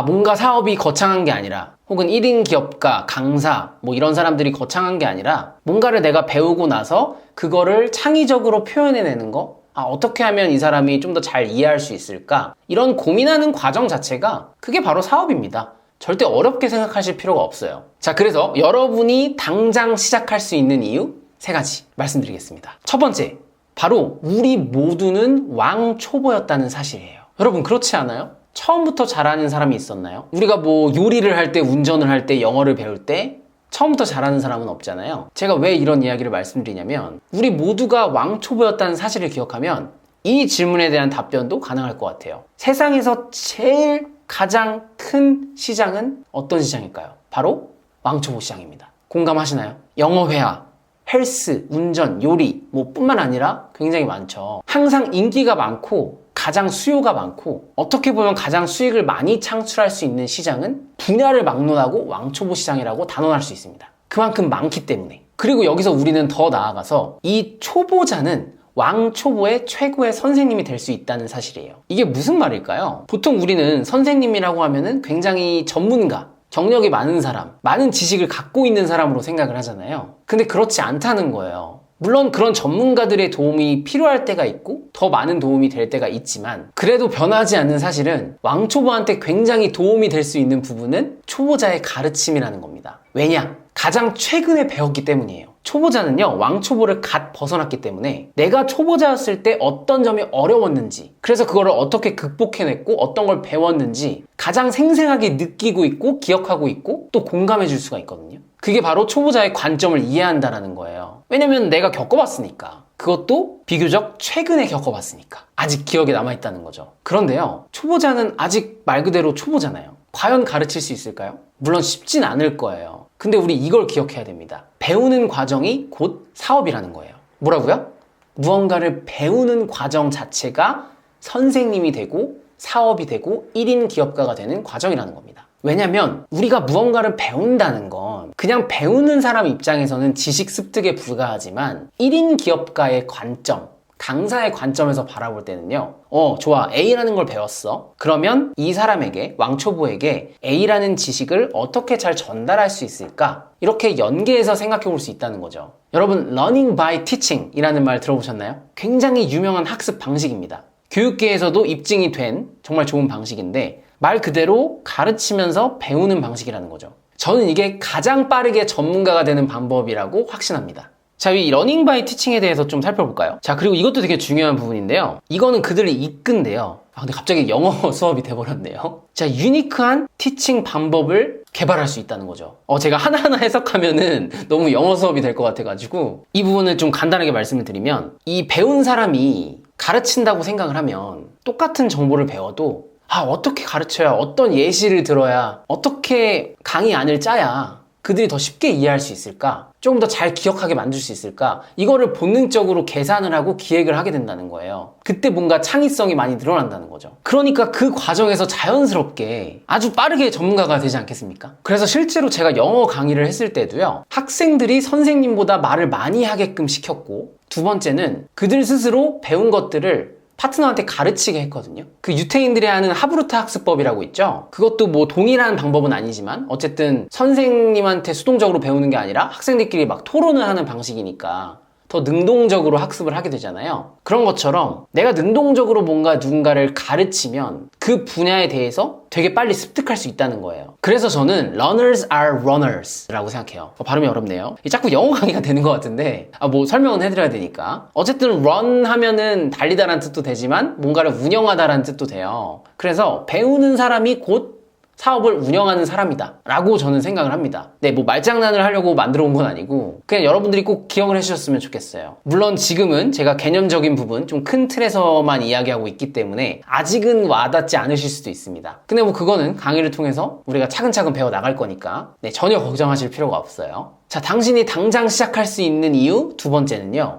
뭔가 사업이 거창한 게 아니라, 혹은 1인 기업가, 강사, 뭐 이런 사람들이 거창한 게 아니라, 뭔가를 내가 배우고 나서 그거를 창의적으로 표현해내는 거? 어떻게 하면 이 사람이 좀 더 잘 이해할 수 있을까? 이런 고민하는 과정 자체가 그게 바로 사업입니다. 절대 어렵게 생각하실 필요가 없어요. 자, 그래서 여러분이 당장 시작할 수 있는 이유 3가지 말씀드리겠습니다. 첫 번째, 바로 우리 모두는 왕초보였다는 사실이에요. 여러분 그렇지 않아요? 처음부터 잘하는 사람이 있었나요? 우리가 뭐 요리를 할 때, 운전을 할 때, 영어를 배울 때 처음부터 잘하는 사람은 없잖아요. 제가 왜 이런 이야기를 말씀드리냐면 우리 모두가 왕초보였다는 사실을 기억하면 이 질문에 대한 답변도 가능할 것 같아요. 세상에서 제일 가장 큰 시장은 어떤 시장일까요? 바로 왕초보 시장입니다. 공감하시나요? 영어 회화, 헬스, 운전, 요리 뭐 뿐만 아니라 굉장히 많죠. 항상 인기가 많고 가장 수요가 많고 어떻게 보면 가장 수익을 많이 창출할 수 있는 시장은 분야를 막론하고 왕초보 시장이라고 단언할 수 있습니다. 그만큼 많기 때문에. 그리고 여기서 우리는 더 나아가서 이 초보자는 왕초보의 최고의 선생님이 될 수 있다는 사실이에요. 이게 무슨 말일까요? 보통 우리는 선생님이라고 하면은 굉장히 전문가, 경력이 많은 사람, 많은 지식을 갖고 있는 사람으로 생각을 하잖아요. 근데 그렇지 않다는 거예요. 물론 그런 전문가들의 도움이 필요할 때가 있고 더 많은 도움이 될 때가 있지만 그래도 변하지 않는 사실은 왕초보한테 굉장히 도움이 될 수 있는 부분은 초보자의 가르침이라는 겁니다. 왜냐? 가장 최근에 배웠기 때문이에요. 초보자는요, 왕초보를 갓 벗어났기 때문에 내가 초보자였을 때 어떤 점이 어려웠는지, 그래서 그거를 어떻게 극복해냈고 어떤 걸 배웠는지 가장 생생하게 느끼고 있고 기억하고 있고 또 공감해 줄 수가 있거든요. 그게 바로 초보자의 관점을 이해한다는 거예요. 왜냐면 내가 겪어봤으니까. 그것도 비교적 최근에 겪어봤으니까. 아직 기억에 남아있다는 거죠. 그런데요, 초보자는 아직 말 그대로 초보잖아요. 과연 가르칠 수 있을까요? 물론 쉽진 않을 거예요. 근데 우리 이걸 기억해야 됩니다. 배우는 과정이 곧 사업이라는 거예요. 뭐라고요? 무언가를 배우는 과정 자체가 선생님이 되고 사업이 되고 1인 기업가가 되는 과정이라는 겁니다. 왜냐면 우리가 무언가를 배운다는 건 그냥 배우는 사람 입장에서는 지식 습득에 불과하지만 1인 기업가의 관점, 강사의 관점에서 바라볼 때는요, 좋아, A라는 걸 배웠어. 그러면 이 사람에게, 왕초보에게 A라는 지식을 어떻게 잘 전달할 수 있을까? 이렇게 연계해서 생각해 볼 수 있다는 거죠. 여러분, learning by teaching 이라는 말 들어보셨나요? 굉장히 유명한 학습 방식입니다. 교육계에서도 입증이 된 정말 좋은 방식인데 말 그대로 가르치면서 배우는 방식이라는 거죠. 저는 이게 가장 빠르게 전문가가 되는 방법이라고 확신합니다. 자, 이 러닝 바이 티칭에 대해서 좀 살펴볼까요? 자, 그리고 이것도 되게 중요한 부분인데요. 이거는 그들을 이끈데요. 근데 갑자기 영어 수업이 돼버렸네요. 자, 유니크한 티칭 방법을 개발할 수 있다는 거죠. 제가 하나하나 해석하면은 너무 영어 수업이 될 것 같아가지고 이 부분을 좀 간단하게 말씀을 드리면 이 배운 사람이 가르친다고 생각을 하면 똑같은 정보를 배워도 어떻게 가르쳐야, 어떤 예시를 들어야, 어떻게 강의안을 짜야 그들이 더 쉽게 이해할 수 있을까? 조금 더 잘 기억하게 만들 수 있을까? 이거를 본능적으로 계산을 하고 기획을 하게 된다는 거예요. 그때 뭔가 창의성이 많이 늘어난다는 거죠. 그러니까 그 과정에서 자연스럽게 아주 빠르게 전문가가 되지 않겠습니까? 그래서 실제로 제가 영어 강의를 했을 때도요, 학생들이 선생님보다 말을 많이 하게끔 시켰고, 두 번째는 그들 스스로 배운 것들을 파트너한테 가르치게 했거든요. 그 유태인들이 하는 하브루타 학습법이라고 있죠. 그것도 뭐 동일한 방법은 아니지만 어쨌든 선생님한테 수동적으로 배우는 게 아니라 학생들끼리 막 토론을 하는 방식이니까 더 능동적으로 학습을 하게 되잖아요. 그런 것처럼 내가 능동적으로 뭔가 누군가를 가르치면 그 분야에 대해서 되게 빨리 습득할 수 있다는 거예요. 그래서 저는 learners are runners 라고 생각해요. 발음이 어렵네요. 자꾸 영어 강의가 되는 것 같은데 뭐 설명은 해드려야 되니까. 어쨌든 run 하면은 달리다라는 뜻도 되지만 뭔가를 운영하다라는 뜻도 돼요. 그래서 배우는 사람이 곧 사업을 운영하는 사람이다 라고 저는 생각을 합니다. 네, 뭐 말장난을 하려고 만들어 온 건 아니고 그냥 여러분들이 꼭 기억을 해주셨으면 좋겠어요. 물론 지금은 제가 개념적인 부분 좀 큰 틀에서만 이야기하고 있기 때문에 아직은 와닿지 않으실 수도 있습니다. 근데 뭐 그거는 강의를 통해서 우리가 차근차근 배워 나갈 거니까 전혀 걱정하실 필요가 없어요. 자, 당신이 당장 시작할 수 있는 이유 두 번째는요,